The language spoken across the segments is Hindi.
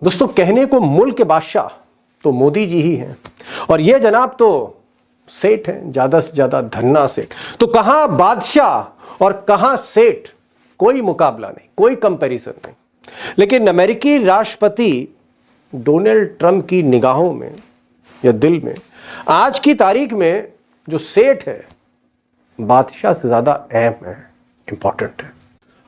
दोस्तों, कहने को मुल्क के बादशाह तो मोदी जी ही हैं और ये जनाब तो सेठ हैं, ज्यादा से ज्यादा धन्ना सेठ। तो कहां बादशाह और कहां सेठ, कोई मुकाबला नहीं, कोई कंपैरिजन नहीं। लेकिन अमेरिकी राष्ट्रपति डोनाल्ड ट्रंप की निगाहों में या दिल में आज की तारीख में जो सेठ है बादशाह से ज्यादा अहम है, इंपॉर्टेंट है।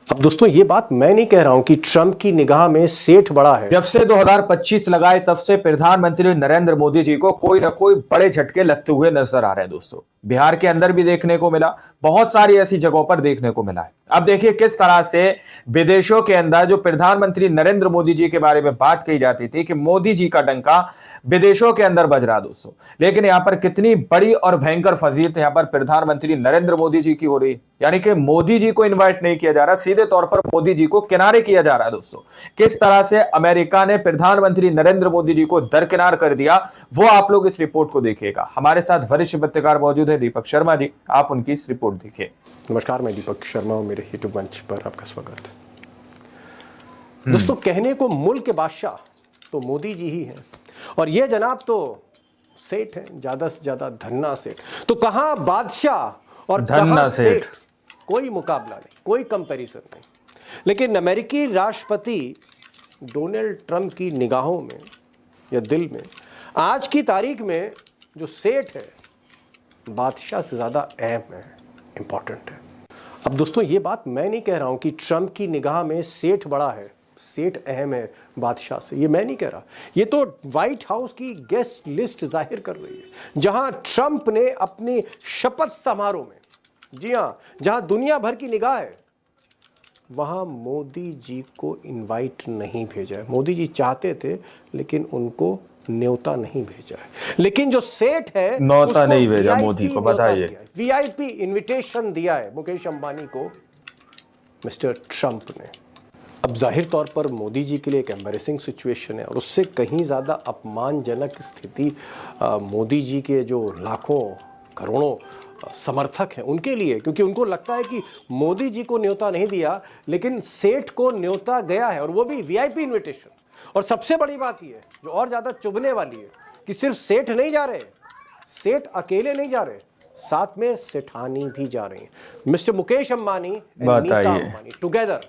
अब दोस्तों, ये बात मैं नहीं कह रहा हूं कि ट्रंप की निगाह में सेठ बड़ा है। जब से 2025 लगाए तब से प्रधानमंत्री नरेंद्र मोदी जी को कोई ना कोई बड़े झटके लगते हुए नजर आ रहे हैं। दोस्तों, बिहार के अंदर भी देखने को मिला, बहुत सारी ऐसी जगहों पर देखने को मिला है। अब देखिए किस तरह से विदेशों के अंदर जो प्रधानमंत्री नरेंद्र मोदी जी के बारे में बात कही जाती थी कि मोदी जी का डंका विदेशों के अंदर बज रहा दोस्तों, लेकिन यहां पर कितनी बड़ी और भयंकर फजीहत यहां पर प्रधानमंत्री नरेंद्र मोदी जी की हो रही, यानी कि मोदी जी को इनवाइट नहीं किया जा रहा, सीधे तौर पर मोदी जी को किनारे किया जा रहा है। दोस्तों, किस तरह से अमेरिका ने प्रधानमंत्री नरेंद्र मोदी जी को दरकिनार कर दिया, वो आप लोग इस रिपोर्ट को देखिएगा। हमारे साथ वरिष्ठ पत्रकार मौजूद है दीपक शर्मा जी, आप उनकी इस रिपोर्ट देखिए। नमस्कार, मैं दीपक शर्मा हूं, मेरे यूट्यूब मंच पर आपका स्वागत है। दोस्तों, कहने को मुल्क के बादशाह तो मोदी जी ही हैं और ये जनाब तो सेठ हैं, ज्यादा से ज्यादा धन्ना सेठ। तो कहां बादशाह और कहां सेठ, कोई मुकाबला नहीं, कोई कंपैरिजन नहीं। लेकिन अमेरिकी राष्ट्रपति डोनाल्ड ट्रंप की निगाहों में या दिल में आज की तारीख में जो सेठ है बादशाह से ज्यादा अहम है, इंपॉर्टेंट है। अब दोस्तों, ये बात मैं नहीं कह रहा हूं कि ट्रंप की निगाह में सेठ बड़ा है, सेठ अहम है बादशाह से, ये मैं नहीं कह रहा। ये तो व्हाइट हाउस की गेस्ट लिस्ट जाहिर कर रही है, जहां ट्रंप ने अपनी शपथ समारोह में, जी हां, जहां दुनिया भर की निगाह है, वहां मोदी जी को इनवाइट नहीं भेजा है। मोदी जी चाहते थे लेकिन उनको न्योता नहीं भेजा है। लेकिन जो सेठ है न्योता नहीं भेजा मोदी को, बताइए। वीआईपी इनविटेशन दिया है मुकेश अंबानी को मिस्टर ट्रंप ने। अब जाहिर तौर पर मोदी जी के लिए एक एम्बैरेसिंग सिचुएशन है और उससे कहीं ज़्यादा अपमानजनक स्थिति मोदी जी के जो लाखों करोड़ों समर्थक हैं उनके लिए, क्योंकि उनको लगता है कि मोदी जी को न्योता नहीं दिया लेकिन सेठ को न्योता गया है और वो भी वीआईपी इनविटेशन। और सबसे बड़ी बात ये जो और ज़्यादा चुभने वाली है कि सिर्फ सेठ नहीं जा रहे, सेठ अकेले नहीं जा रहे, साथ में सेठानी भी जा रही हैं। Mister Mukesh Ambani and Nita Ambani together,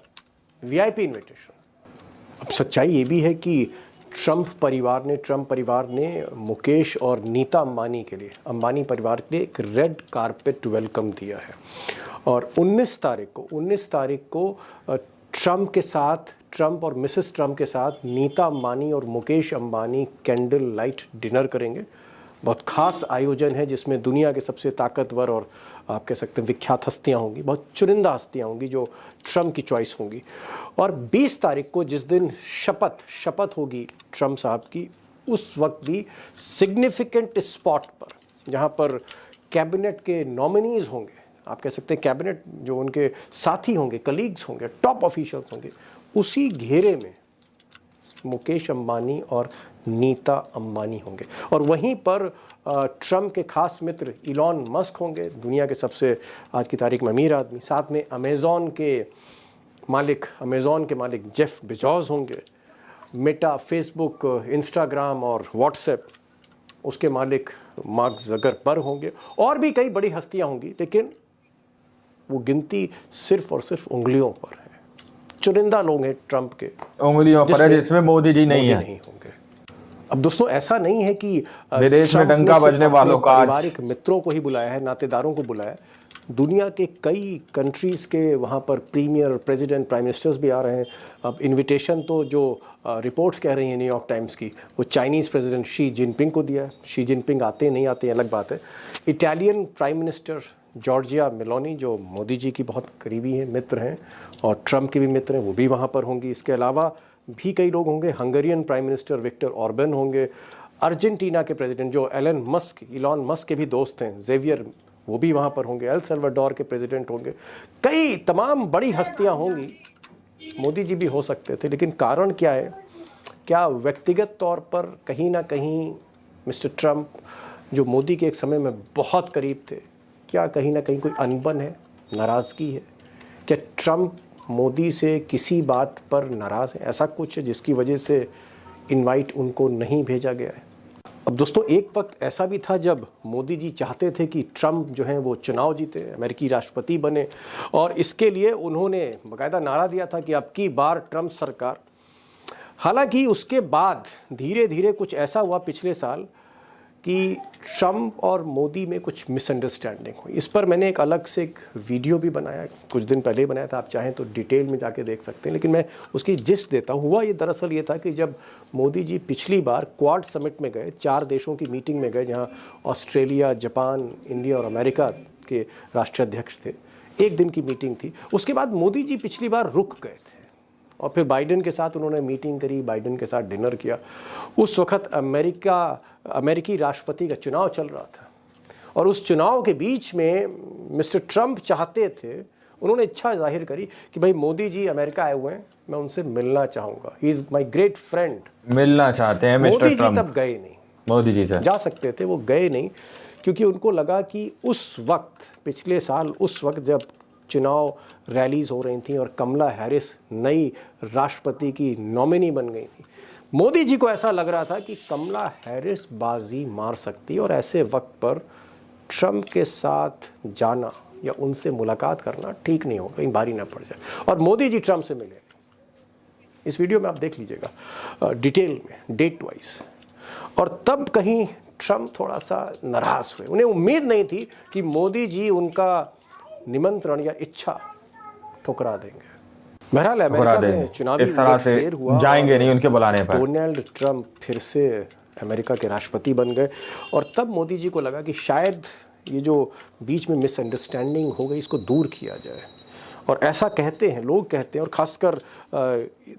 VIP invitation. अब सच्चाई ये भी है कि ट्रंप परिवार ने मुकेश और नीता अंबानी के लिए, अंबानी परिवार के लिए एक रेड कारपेट वेलकम दिया है। और 19 तारीख को ट्रंप और मिसेस ट्रंप के साथ नीता अंबानी और Mukesh Ambani candle light dinner करेंगे। बहुत खास आयोजन है जिसमें दुनिया के सबसे ताकतवर और आप कह सकते हैं विख्यात हस्तियां होंगी, बहुत चुनिंदा हस्तियां होंगी जो ट्रंप की चॉइस होंगी। और 20 तारीख को जिस दिन शपथ होगी ट्रंप साहब की, उस वक्त भी सिग्निफिकेंट स्पॉट पर, जहां पर कैबिनेट के नॉमिनीज होंगे, आप कह सकते हैं कैबिनेट जो उनके साथी होंगे, कलीग्स होंगे, टॉप ऑफिशियल्स होंगे, उसी घेरे में मुकेश अंबानी और नीता अंबानी होंगे। और वहीं पर ट्रंप के खास मित्र इलॉन मस्क होंगे, दुनिया के सबसे आज की तारीख में अमीर आदमी। साथ में अमेज़ॉन के मालिक जेफ बेजोस होंगे। मेटा, फेसबुक, इंस्टाग्राम और व्हाट्सएप, उसके मालिक मार्क ज़करबर्ग होंगे। और भी कई बड़ी हस्तियां होंगी, लेकिन वो गिनती सिर्फ और सिर्फ उंगलियों पर है। चुनिंदा लोग हैं ट्रंप के, उंगलियों पर है, जिसमें मोदी जी नहीं होंगे। अब दोस्तों, ऐसा नहीं है कि विदेश में डंका बजने वालों का पारिवारिक मित्रों को ही बुलाया है, नातेदारों को बुलाया है। दुनिया के कई कंट्रीज के वहाँ पर प्रीमियर, प्रेसिडेंट, प्राइम मिनिस्टर्स भी आ रहे हैं। अब इनविटेशन तो जो रिपोर्ट्स कह रही हैं न्यूयॉर्क टाइम्स की, वो चाइनीज़ प्रेसिडेंट शी जिनपिंग को दिया है। शी जिनपिंग आते नहीं आते अलग बात है। Italian prime minister Giorgia Meloni, जो मोदी जी की बहुत करीबी हैं, मित्र हैं और ट्रंप के भी मित्र हैं, वो भी वहाँ पर होंगी। इसके अलावा भी कई लोग होंगे। Hungarian prime minister Viktor Orban होंगे। अर्जेंटीना के प्रेसिडेंट जो इलॉन मस्क के भी दोस्त हैं, जेवियर, वो भी वहाँ पर होंगे। एल सल्वाडोर के प्रेसिडेंट होंगे। कई तमाम बड़ी हस्तियाँ होंगी। मोदी जी भी हो सकते थे, लेकिन कारण क्या है? क्या व्यक्तिगत तौर पर कहीं ना कहीं मिस्टर ट्रंप, जो मोदी के एक समय में बहुत करीब थे, क्या कहीं ना कहीं कोई अनबन है, नाराज़गी है? क्या ट्रंप मोदी से किसी बात पर नाराज़ है? ऐसा कुछ है जिसकी वजह से इनवाइट उनको नहीं भेजा गया है। अब दोस्तों, एक वक्त ऐसा भी था जब मोदी जी चाहते थे कि ट्रंप जो हैं वो चुनाव जीते, अमेरिकी राष्ट्रपति बने, और इसके लिए उन्होंने बाकायदा नारा दिया था कि अब की बार ट्रंप सरकार। हालांकि उसके बाद धीरे धीरे कुछ ऐसा हुआ पिछले साल कि ट्रंप और मोदी में कुछ मिसअंडरस्टैंडिंग हुई। इस पर मैंने एक अलग से एक वीडियो भी बनाया, कुछ दिन पहले ही बनाया था, आप चाहें तो डिटेल में जाके देख सकते हैं, लेकिन मैं उसकी जिस्ट देता हूँ। हुआ ये दरअसल ये था कि जब मोदी जी पिछली बार क्वाड समिट में गए, 4 देशों की मीटिंग में गए जहाँ ऑस्ट्रेलिया, जापान, इंडिया और अमेरिका के राष्ट्राध्यक्ष थे, 1 दिन की मीटिंग थी। उसके बाद मोदी जी पिछली बार रुक गए थे और फिर बाइडेन के साथ उन्होंने मीटिंग करी, बाइडेन के साथ डिनर किया। उस वक्त अमेरिकी राष्ट्रपति का चुनाव चल रहा था और उस चुनाव के बीच में मिस्टर ट्रंप चाहते थे, उन्होंने इच्छा जाहिर करी कि भाई मोदी जी अमेरिका आए हुए हैं, मैं उनसे मिलना चाहूँगा, he is my great friend. मिलना चाहते हैं मिस्टर ट्रंप। मोदी जी तब गए नहीं। मोदी जी से जा सकते थे, वो गए नहीं, क्योंकि उनको लगा कि उस वक्त, पिछले साल उस वक्त जब चुनाव रैलीज हो रही थी और कमला हैरिस नई राष्ट्रपति की नॉमिनी बन गई थी, मोदी जी को ऐसा लग रहा था कि कमला हैरिस बाजी मार सकती है और ऐसे वक्त पर ट्रंप के साथ जाना या उनसे मुलाकात करना ठीक नहीं होगा, कहीं भारी ना पड़ जाए। और मोदी जी ट्रंप से मिले। इस वीडियो में आप देख लीजिएगा डिटेल में, डेट वाइज। और तब कहीं ट्रंप थोड़ा सा नाराज हुए। उन्हें उम्मीद नहीं थी कि मोदी जी उनका निमंत्रण या इच्छा ठुकरा देंगे। बहरहाल अमेरिका में चुनावी इस तरह से हुआ, जाएंगे नहीं उनके बुलाने पर। डोनाल्ड ट्रंप फिर से अमेरिका के राष्ट्रपति बन गए और तब मोदी जी को लगा कि शायद ये जो बीच में मिसअंडरस्टैंडिंग हो गई, इसको दूर किया जाए। और ऐसा कहते हैं, लोग कहते हैं, और ख़ासकर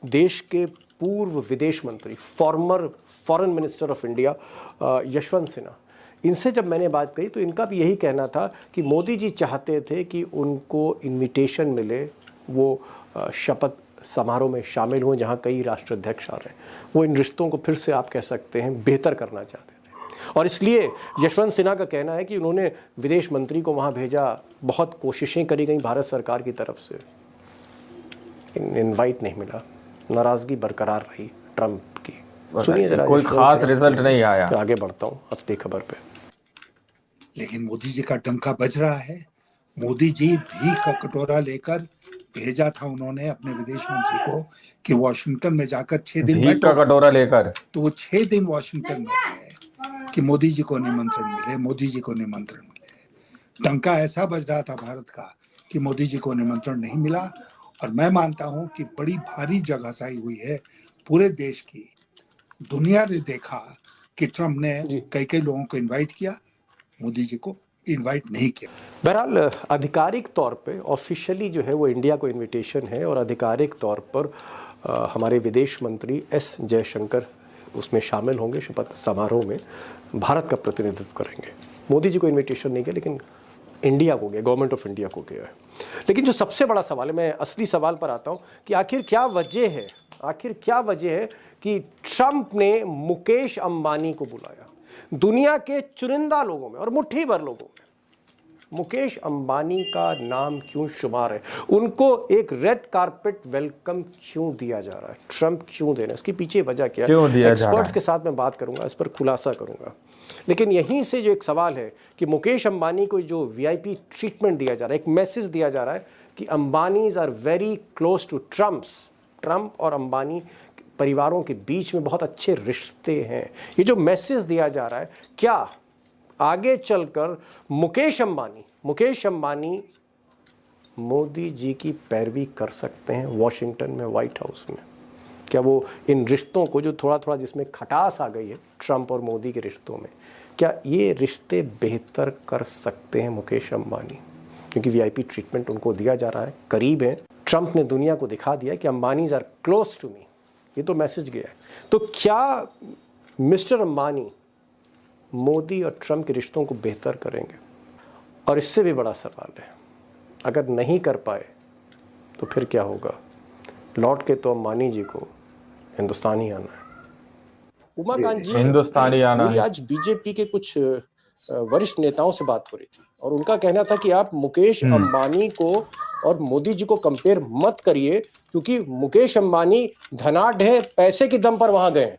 देश के पूर्व विदेश मंत्री, foreign minister of India Yashwant Sinha, इनसे जब मैंने बात कही तो इनका भी यही कहना था कि मोदी जी चाहते थे कि उनको इनविटेशन मिले, वो शपथ समारोह में शामिल हों जहां कई राष्ट्राध्यक्ष आ रहे हैं। वो इन रिश्तों को फिर से आप कह सकते हैं बेहतर करना चाहते थे और इसलिए यशवंत सिन्हा का कहना है कि उन्होंने विदेश मंत्री को वहां भेजा, बहुत कोशिशें करी गई भारत सरकार की तरफ से, इनवाइट नहीं मिला, नाराज़गी बरकरार रही ट्रंप की। सुनिए जरा, कोई खास रिजल्ट नहीं आया। आगे बढ़ता हूँ असली खबर पे। लेकिन मोदी जी का डंका बज रहा है। मोदी जी भी का कटोरा लेकर भेजा था उन्होंने अपने विदेश मंत्री को कि वॉशिंगटन में जाकर 6 दिन भी का कटोरा लेकर, तो वो 6 दिन वॉशिंगटन में रहे कि मोदी जी को निमंत्रण मिले, मोदी जी को निमंत्रण मिले। डंका ऐसा बज रहा था भारत का कि मोदी जी को निमंत्रण नहीं मिला। और मैं मानता हूं कि बड़ी भारी जगहसाई हुई है पूरे देश की। दुनिया ने देखा कि ट्रंप ने कई लोगों को इनवाइट किया, मोदी जी को इनवाइट नहीं किया। बहरहाल आधिकारिक तौर पे ऑफिशियली जो है वो इंडिया को इनविटेशन है और आधिकारिक तौर पर हमारे विदेश मंत्री एस जयशंकर उसमें शामिल होंगे, शपथ समारोह में भारत का प्रतिनिधित्व करेंगे। मोदी जी को इनविटेशन नहीं किया, लेकिन इंडिया को गया, गवर्नमेंट ऑफ इंडिया को गया है। लेकिन जो सबसे बड़ा सवाल है, मैं असली सवाल पर आता हूँ कि आखिर क्या वजह है कि ट्रंप ने मुकेश अंबानी को बुलाया। दुनिया के चुनिंदा लोगों में और मुट्ठी भर लोगों में मुकेश अंबानी का नाम क्यों शुमार है? उनको एक रेड कारपेट वेलकम क्यों दिया जा रहा है? ट्रंप क्यों दे रहे हैं? इसके पीछे वजह क्या है? एक्सपर्ट्स के साथ मैं बात करूंगा, इस पर खुलासा करूंगा। लेकिन यहीं से जो एक सवाल है कि मुकेश अंबानी को जो वीआईपी ट्रीटमेंट दिया जा रहा है, एक मैसेज दिया जा रहा है कि Ambanis are very close to Trump और अंबानी परिवारों के बीच में बहुत अच्छे रिश्ते हैं। ये जो मैसेज दिया जा रहा है, क्या आगे चलकर मुकेश अंबानी मोदी जी की पैरवी कर सकते हैं वॉशिंगटन में, व्हाइट हाउस में? क्या वो इन रिश्तों को, जो थोड़ा थोड़ा जिसमें खटास आ गई है ट्रंप और मोदी के रिश्तों में, क्या ये रिश्ते बेहतर कर सकते हैं मुकेश अंबानी? क्योंकि वीआईपी ट्रीटमेंट उनको दिया जा रहा है, करीब है। ट्रंप ने दुनिया को दिखा दिया कि Ambanis are close to me, ये तो मैसेज गया है। तो क्या मिस्टर अंबानी मोदी और ट्रंप के रिश्तों को बेहतर करेंगे? और इससे भी बड़ा सवाल है, अगर नहीं कर पाए तो फिर क्या होगा? लौट के तो अंबानी जी को हिंदुस्तान ही आना है। उमाकांत जी, हिंदुस्तानी आना है। आज बीजेपी के कुछ वरिष्ठ नेताओं से बात हो रही थी और उनका कहना था कि आप मुकेश अंबानी को और मोदी जी को कंपेयर मत करिए, क्योंकि मुकेश अंबानी धनाढ्य है, पैसे के दम पर वहां गए,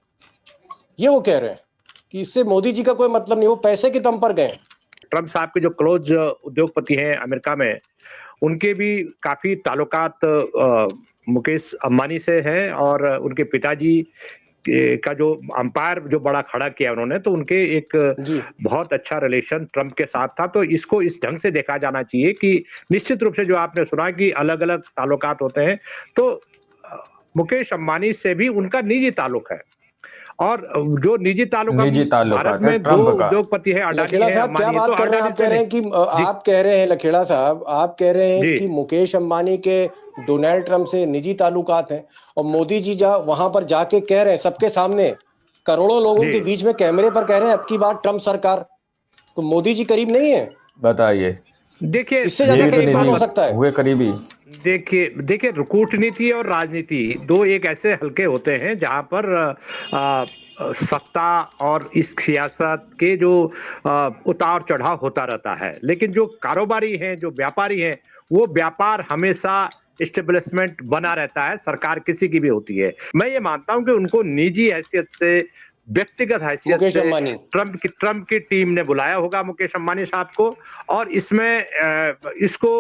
ये वो कह रहे हैं कि इससे मोदी जी का कोई मतलब नहीं, वो पैसे के दम पर गए। ट्रंप साहब के जो क्लोज उद्योगपति हैं अमेरिका में, उनके भी काफी ताल्लुकात मुकेश अंबानी से हैं, और उनके पिताजी का जो अंपायर जो बड़ा खड़ा किया उन्होंने, तो उनके एक बहुत अच्छा रिलेशन ट्रंप के साथ था। तो इसको इस ढंग से देखा जाना चाहिए कि निश्चित रूप से जो आपने सुना कि अलग अलग ताल्लुकात होते हैं, तो मुकेश अंबानी से भी उनका निजी ताल्लुक है, और जो निजी ताल्लुक भारत में दो उद्योगपति है, अडानी है, साहब क्या बात कर रहे हैं? आप कह रहे हैं कि आप कह रहे हैं, लखेड़ा साहब आप कह रहे हैं कि मुकेश अंबानी के डोनाल्ड ट्रंप से निजी ताल्लुकात हैं, और मोदी जी वहां पर जाके कह रहे हैं सबके सामने करोड़ों लोगों के बीच में कैमरे पर कह रहे हैं अब की बार ट्रंप सरकार, तो मोदी जी करीब नहीं है? बताइए, देखिए इससे ज्यादा करीब कौन हो सकता है? हुए करीबी। देखिए कूटनीति और राजनीति दो एक ऐसे हल्के होते हैं जहां पर सत्ता और इस सियासत के जो उतार चढ़ाव होता रहता है, लेकिन जो कारोबारी हैं, जो व्यापारी हैं, वो व्यापार हमेशा एस्टेब्लिशमेंट बना रहता है, सरकार किसी की भी होती है। मैं ये मानता हूं कि उनको निजी हैसियत से, व्यक्तिगत हैसियत से ट्रंप की टीम ने बुलाया होगा मुकेश अंबानी साहब को, और इसमें इसको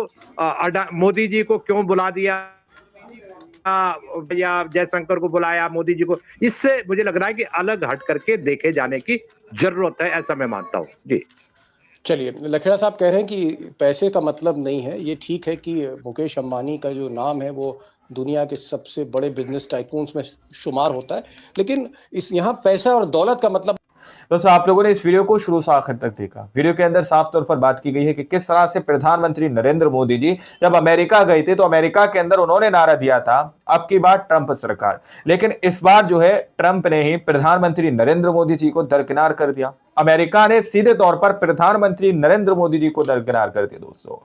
मोदी जी को क्यों बुला दिया या जयशंकर को बुलाया मोदी जी को, इससे मुझे लग रहा है कि अलग हट करके देखे जाने की जरूरत है, ऐसा मैं मानता हूं जी। चलिए, लखेड़ा साहब कह रहे हैं कि पैसे का मतलब नहीं है। ये ठीक है कि मुकेश अंबानी का जो नाम है वो दुनिया के सबसे बड़े बिजनेस टाइकून्स में शुमार होता है, लेकिन यहाँ पैसा और दौलत का मतलब। दोस्तों आप लोगों ने इस वीडियो को शुरू से आखिर तक देखा। वीडियो के अंदर साफ तौर पर बात की गई है कि किस तरह से प्रधानमंत्री नरेंद्र मोदी जी जब अमेरिका गए थे तो अमेरिका के अंदर उन्होंने नारा दिया था अब की बार ट्रंप सरकार, लेकिन इस बार जो है ट्रंप ने ही प्रधानमंत्री नरेंद्र मोदी जी को दरकिनार कर दिया। अमेरिका ने सीधे तौर पर प्रधानमंत्री नरेंद्र मोदी जी को दरकिनार कर दिया। दोस्तों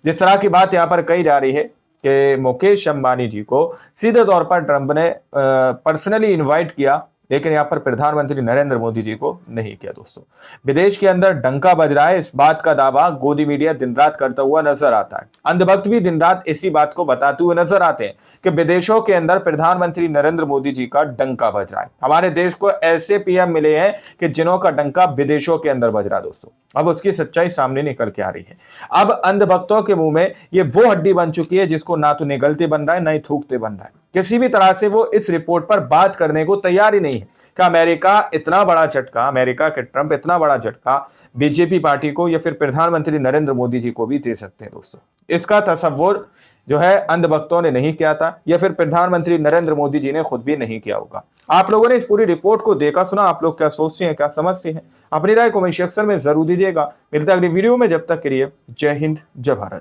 जिस तरह की बात यहाँ पर कही जा रही है कि मुकेश अंबानी जी को सीधे तौर पर ट्रंप ने पर्सनली इनवाइट किया, लेकिन यहां पर प्रधानमंत्री नरेंद्र मोदी जी को नहीं किया। दोस्तों विदेश के अंदर डंका बज रहा है, इस बात का दावा गोदी मीडिया दिन रात करता हुआ नजर आता है। अंधभक्त भी दिन रात इसी बात को बताते हुए नजर आते हैं कि विदेशों के अंदर प्रधानमंत्री नरेंद्र मोदी जी का डंका बज रहा है। हमारे देश को ऐसे पीएम मिले हैं कि जिन्हों का डंका विदेशों के अंदर बज रहा है। दोस्तों अब उसकी सच्चाई सामने निकल के आ रही है। अब अंधभक्तों के मुंह में ये वो हड्डी बन चुकी है जिसको ना तो निगलते बन रहा है, ना ही थूकते बन रहा है। किसी भी तरह से वो इस रिपोर्ट पर बात करने को तैयार ही नहीं है कि अमेरिका इतना बड़ा झटका, अमेरिका के ट्रंप इतना बड़ा झटका बीजेपी पार्टी को या फिर प्रधानमंत्री नरेंद्र मोदी जी को भी दे सकते हैं। दोस्तों इसका तसव्वुर जो है अंधभक्तों ने नहीं किया था, या फिर प्रधानमंत्री नरेंद्र मोदी जी ने खुद भी नहीं किया होगा। आप लोगों ने इस पूरी रिपोर्ट को देखा सुना, आप लोग क्या सोचते हैं, क्या समझते हैं? अपनी राय कमेंट सेक्शन में जरूर दीजिएगा। मिलते हैं अगली वीडियो में, जब तक के लिए जय हिंद, जय भारत।